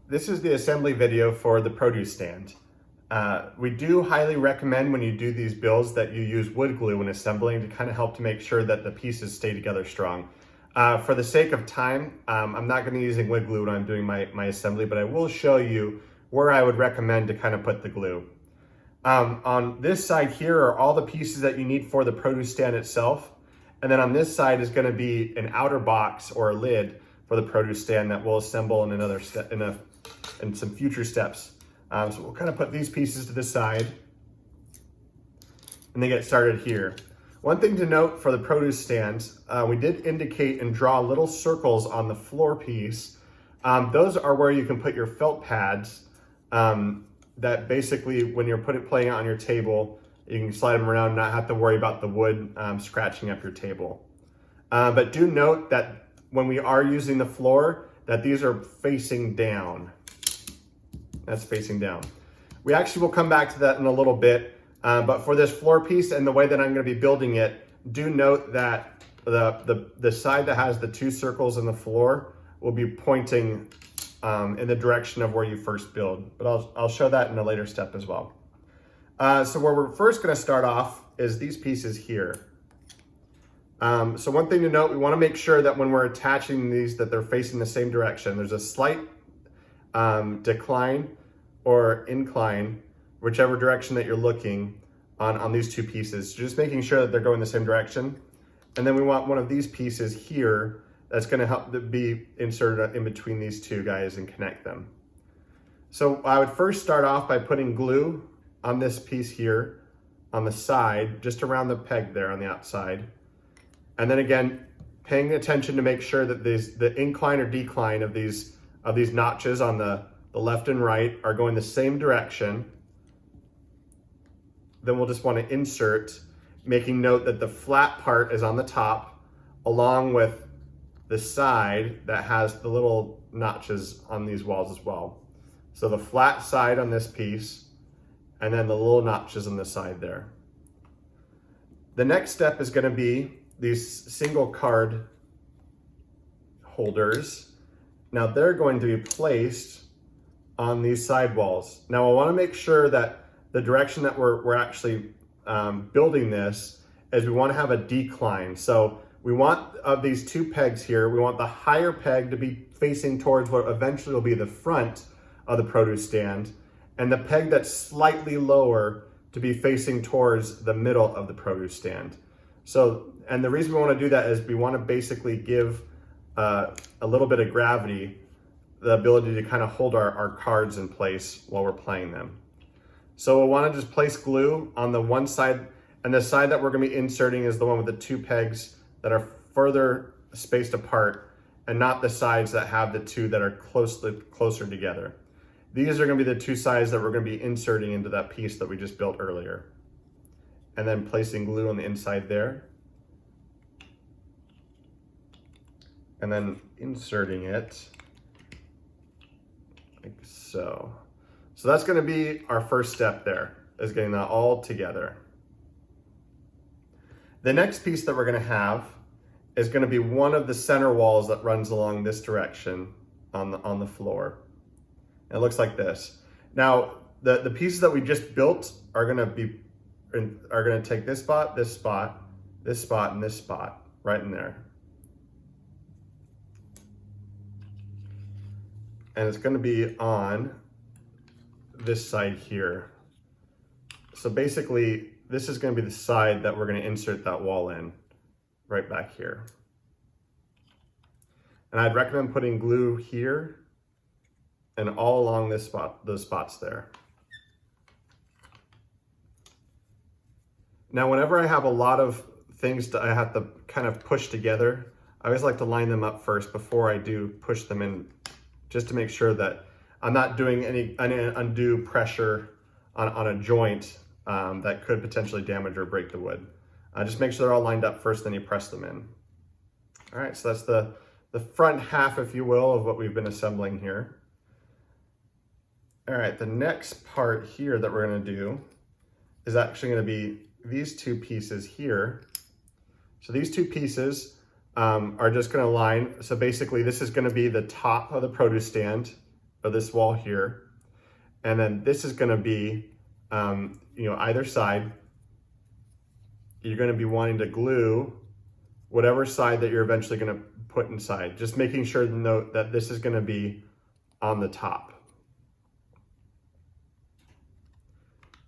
This is the assembly video for the produce stand. We do highly recommend when you do these builds that you use wood glue when assembling to kind of help to make sure that the pieces stay together strong. For the sake of time, I'm not going to be using wood glue when I'm doing my assembly, but I will show you where I would recommend to kind of put the glue. On this side here are all the pieces that you need for the produce stand itself. And then on this side is going to be an outer box or a lid for the produce stand that we'll assemble in another step, in some future steps. So we'll kind of put these pieces to the side and then get started here. One thing to note for the produce stands, we did indicate and draw little circles on the floor piece. Those are where you can put your felt pads that basically when you're playing it on your table, you can slide them around and not have to worry about the wood scratching up your table. But do note that when we are using the floor, that these are facing down. That's facing down. We actually will come back to that in a little bit, but for this floor piece and the way that I'm going to be building it, do note that the side that has the two circles in the floor will be pointing in the direction of where you first build, but I'll show that in a later step as well. So where we're first going to start off is these pieces here. So one thing to note, we want to make sure that when we're attaching these that they're facing the same direction. There's a slight decline or incline, whichever direction that you're looking on these two pieces. Just making sure that they're going the same direction. And then we want one of these pieces here that's going to help to be inserted in between these two guys and connect them. So I would first start off by putting glue on this piece here on the side, just around the peg there on the outside. And then again, paying attention to make sure that the incline or decline of these notches on the left and right are going the same direction. Then we'll just want to insert, making note that the flat part is on the top, along with the side that has the little notches on these walls as well. So the flat side on this piece, and then the little notches on the side there. The next step is going to be these single card holders. Now they're going to be placed on these side walls. Now I want to make sure that the direction that we're actually building this is we want to have a decline. So we want of these two pegs here, we want the higher peg to be facing towards what eventually will be the front of the produce stand, and the peg that's slightly lower to be facing towards the middle of the produce stand. So, and the reason we want to do that is we want to basically give a little bit of gravity, the ability to kind of hold our cards in place while we're playing them. So we'll want to just place glue on the one side, and the side that we're going to be inserting is the one with the two pegs that are further spaced apart, and not the sides that have the two that are closer together. These are going to be the two sides that we're going to be inserting into that piece that we just built earlier. And then placing glue on the inside there. And then inserting it like so. So that's going to be our first step there, is getting that all together. The next piece that we're going to have is going to be one of the center walls that runs along this direction on the floor. It looks like this. Now, the pieces that we just built are going to take this spot, this spot, this spot, and this spot right in there. And it's going to be on this side here. So basically, this is going to be the side that we're going to insert that wall in, right back here. And I'd recommend putting glue here and all along this spot, those spots there. Now, whenever I have a lot of things that I have to kind of push together, I always like to line them up first before I do push them in, just to make sure that I'm not doing any undue pressure on a joint that could potentially damage or break the wood. Just make sure they're all lined up first, then you press them in. All right, so that's the front half, if you will, of what we've been assembling here. All right, the next part here that we're gonna do is actually gonna be these two pieces here. So these two pieces are just gonna line. So basically this is gonna be the top of the produce stand or this wall here. And then this is gonna be, either side. You're gonna be wanting to glue whatever side that you're eventually gonna put inside. Just making sure to note that this is gonna be on the top.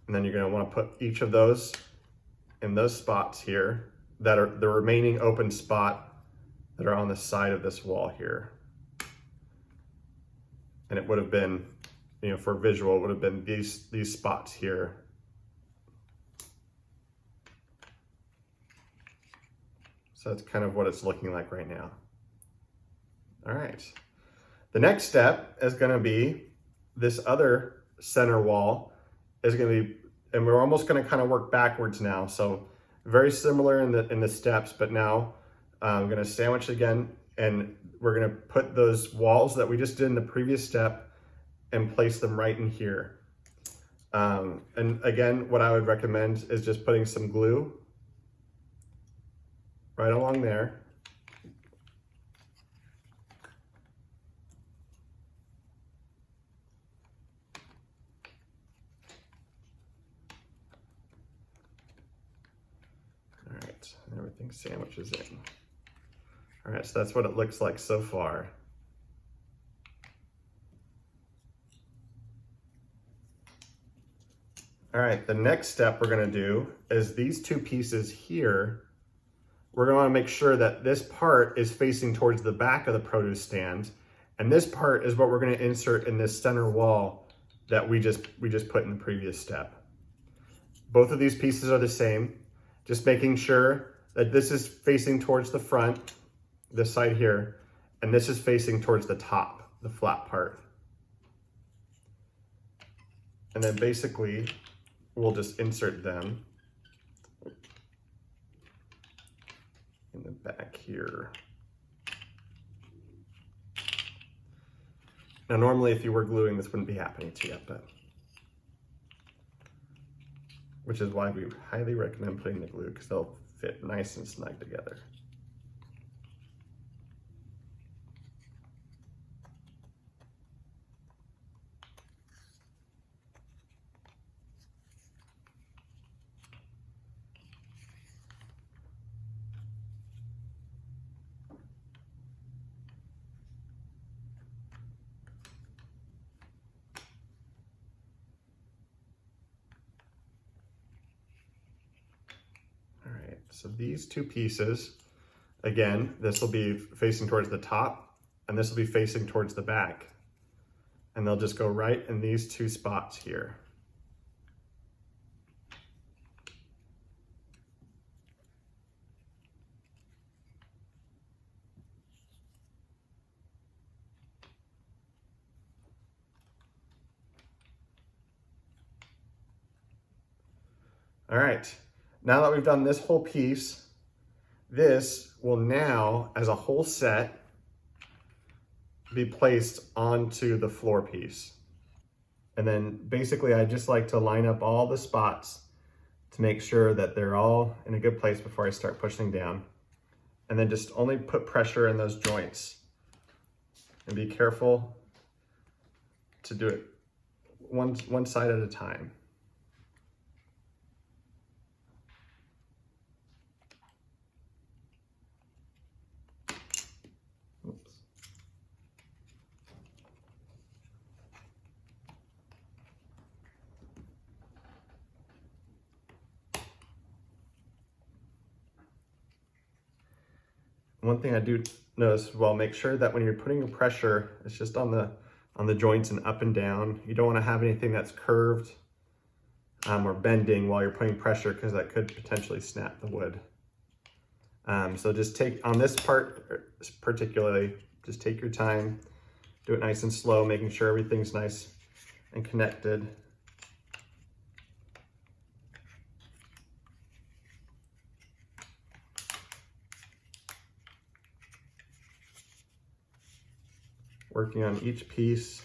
And then you're gonna wanna put each of those in those spots here that are the remaining open spot that are on the side of this wall here. And it would have been, for visual, it would have been these spots here. So that's kind of what it's looking like right now. All right. The next step is gonna be this other center wall is gonna be, and we're almost gonna kind of work backwards now. So very similar in the steps, but now I'm gonna sandwich again, and we're gonna put those walls that we just did in the previous step and place them right in here. And again, what I would recommend is just putting some glue right along there. All right, and everything sandwiches in. All right, so that's what it looks like so far. All right, the next step we're gonna do is these two pieces here, we're gonna wanna make sure that this part is facing towards the back of the produce stand, and this part is what we're gonna insert in this center wall that we just put in the previous step. Both of these pieces are the same, just making sure that this is facing towards the front, this side here, and this is facing towards the top, the flat part. And then basically, we'll just insert them in the back here. Now, normally if you were gluing, this wouldn't be happening to you, but which is why we highly recommend putting the glue, because they'll fit nice and snug together. So these two pieces, again, this will be facing towards the top and this will be facing towards the back. And they'll just go right in these two spots here. All right. Now that we've done this whole piece, this will now, as a whole set, be placed onto the floor piece. And then basically I just like to line up all the spots to make sure that they're all in a good place before I start pushing down. And then just only put pressure in those joints. And be careful to do it one side at a time. One thing I do notice, well, make sure that when you're putting your pressure, it's just on the joints and up and down. You don't want to have anything that's curved or bending while you're putting pressure, because that could potentially snap the wood. So just take, on this part particularly, just take your time, do it nice and slow, making sure everything's nice and connected. Working on each piece.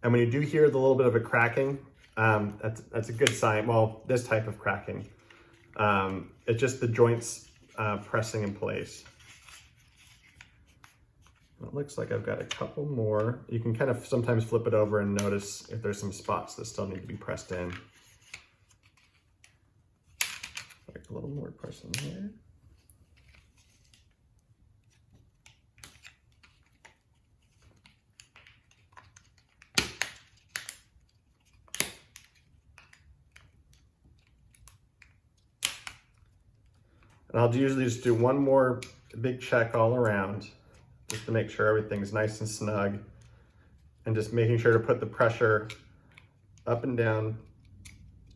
And when you do hear the little bit of a cracking, that's a good sign. Well, this type of cracking. It's just the joints pressing in place. It looks like I've got a couple more. You can kind of sometimes flip it over and notice if there's some spots that still need to be pressed in. Like a little more pressing here. And I'll usually just do one more big check all around, just to make sure everything's nice and snug, and just making sure to put the pressure up and down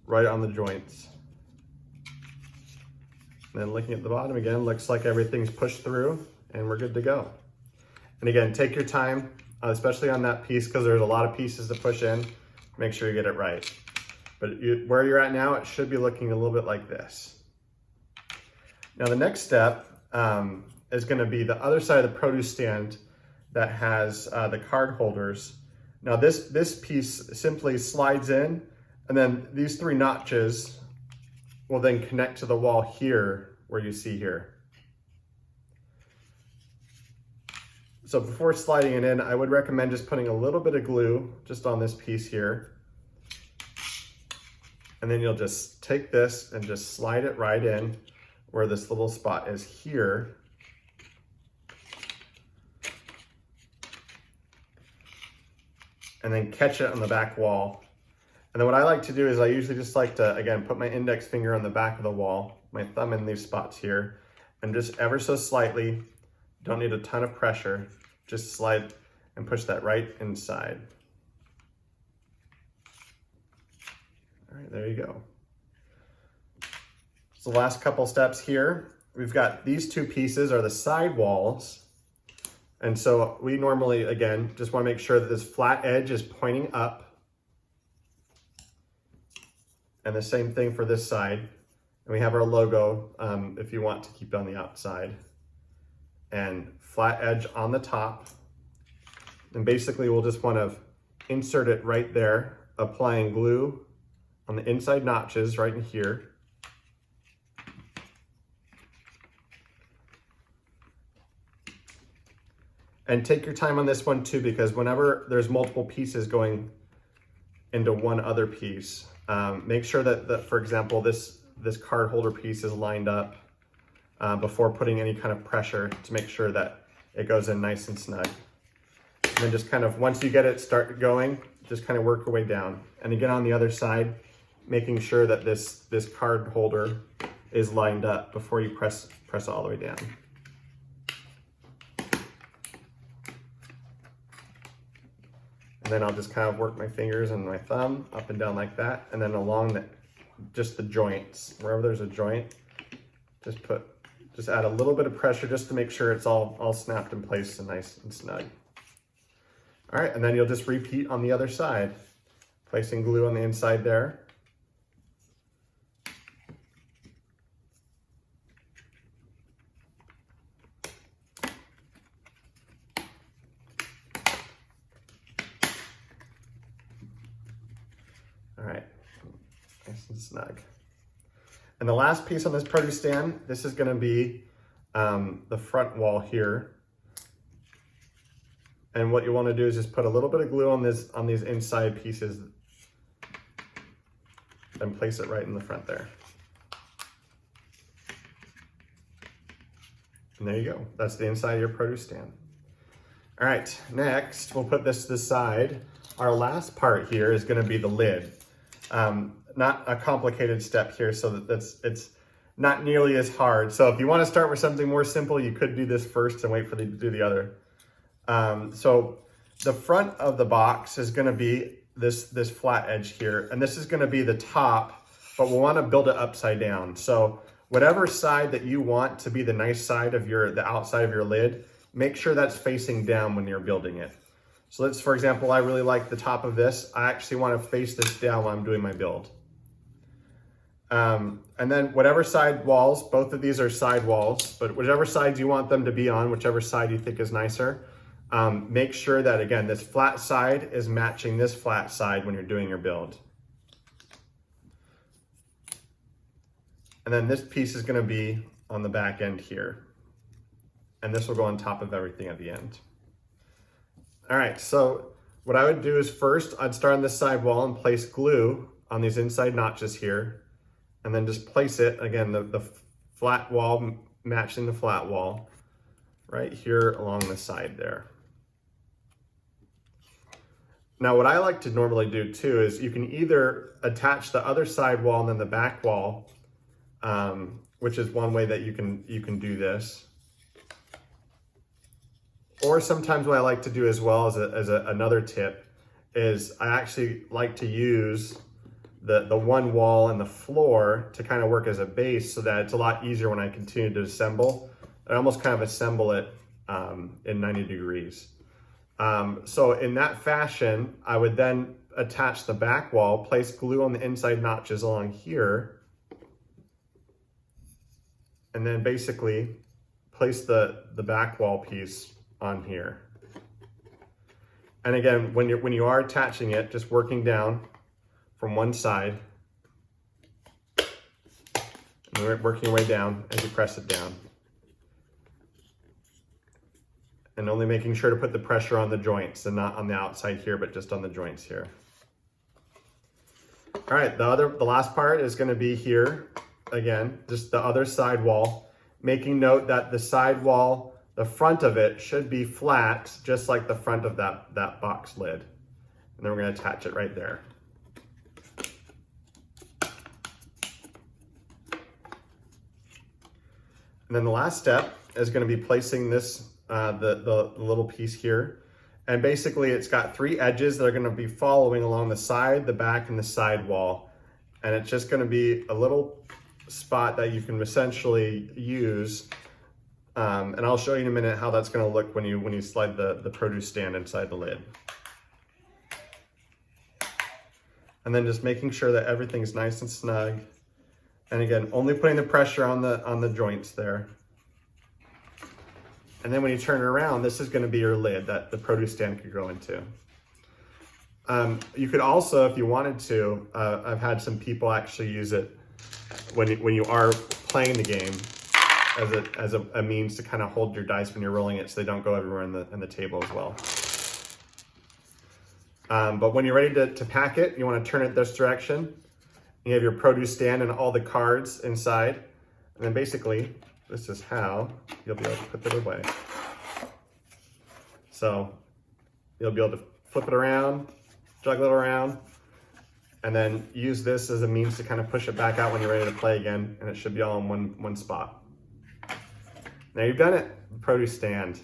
right on the joints. And then looking at the bottom again, looks like everything's pushed through and we're good to go. And again, take your time, especially on that piece, because there's a lot of pieces to push in. Make sure you get it right. But where you're at now, it should be looking a little bit like this. Now the next step is going to be the other side of the produce stand that has the card holders. Now this piece simply slides in, and then these 3 notches will then connect to the wall here, where you see here. So before sliding it in, I would recommend just putting a little bit of glue just on this piece here. And then you'll just take this and just slide it right in where this little spot is here. And then catch it on the back wall. And then what I like to do is I usually just like to, again, put my index finger on the back of the wall, my thumb in these spots here, and just ever so slightly, don't need a ton of pressure, just slide and push that right inside. All right, there you go. So the last couple steps here, we've got these 2 pieces are the side walls. And so we normally, again, just want to make sure that this flat edge is pointing up. And the same thing for this side. And we have our logo, if you want to keep it on the outside. And flat edge on the top. And basically we'll just want to insert it right there, applying glue on the inside notches right in here. And take your time on this one too, because whenever there's multiple pieces going into one other piece, make sure that, for example, this card holder piece is lined up before putting any kind of pressure, to make sure that it goes in nice and snug. And then just kind of, once you get it start going, just kind of work your way down. And again, on the other side, making sure that this card holder is lined up before you press it all the way down. And then I'll just kind of work my fingers and my thumb up and down like that. And then along just the joints, wherever there's a joint, just add a little bit of pressure just to make sure it's all snapped in place and nice and snug. All right, and then you'll just repeat on the other side, placing glue on the inside there. All right, nice and snug. And the last piece on this produce stand, this is gonna be the front wall here. And what you wanna do is just put a little bit of glue on these inside pieces and place it right in the front there. And there you go, that's the inside of your produce stand. All right, next we'll put this to the side. Our last part here is gonna be the lid. Not a complicated step here, so that it's not nearly as hard. So if you want to start with something more simple, you could do this first and wait for to do the other. So the front of the box is going to be this flat edge here, and this is going to be the top, but we'll want to build it upside down. So whatever side that you want to be the nice side of the outside of your lid, make sure that's facing down when you're building it. So let's, for example, I really like the top of this. I actually want to face this down while I'm doing my build. And then whatever side walls, both of these are side walls, but whichever sides you want them to be on, whichever side you think is nicer, make sure that, again, this flat side is matching this flat side when you're doing your build. And then this piece is going to be on the back end here. And this will go on top of everything at the end. All right, so what I would do is first I'd start on this side wall and place glue on these inside notches here, and then just place it, again, the flat wall matching the flat wall right here along the side there. Now what I like to normally do too is you can either attach the other side wall and then the back wall, which is one way that you can do this. Or sometimes what I like to do as well as another tip is I actually like to use the one wall and the floor to kind of work as a base so that it's a lot easier when I continue to assemble. I almost kind of assemble it in 90 degrees. So in that fashion, I would then attach the back wall, place glue on the inside notches along here, and then basically place the back wall piece on here. And again, when you are attaching it, just working down from one side, and working your way down as you press it down. And only making sure to put the pressure on the joints and not on the outside here, but just on the joints here. All right, the last part is gonna be here. Again, just the other side wall, making note that the side wall, the front of it should be flat, just like the front of that box lid. And then we're gonna attach it right there. And then the last step is gonna be placing this, the little piece here. And basically it's got 3 edges that are gonna be following along the side, the back, and the side wall. And it's just gonna be a little spot that you can essentially use. And I'll show you in a minute how that's gonna look when you slide the produce stand inside the lid. And then just making sure that everything's nice and snug. And again, only putting the pressure on the joints there. And then when you turn it around, this is gonna be your lid that the produce stand could go into. You could also, if you wanted to, I've had some people actually use it when you are playing the game as a means to kind of hold your dice when you're rolling it so they don't go everywhere in the table as well. But when you're ready to pack it, you wanna turn it this direction. You have your produce stand and all the cards inside. And then basically, this is how you'll be able to put it away. So you'll be able to flip it around, juggle it around, and then use this as a means to kind of push it back out when you're ready to play again, and it should be all in one spot. Now you've done it, produce stand.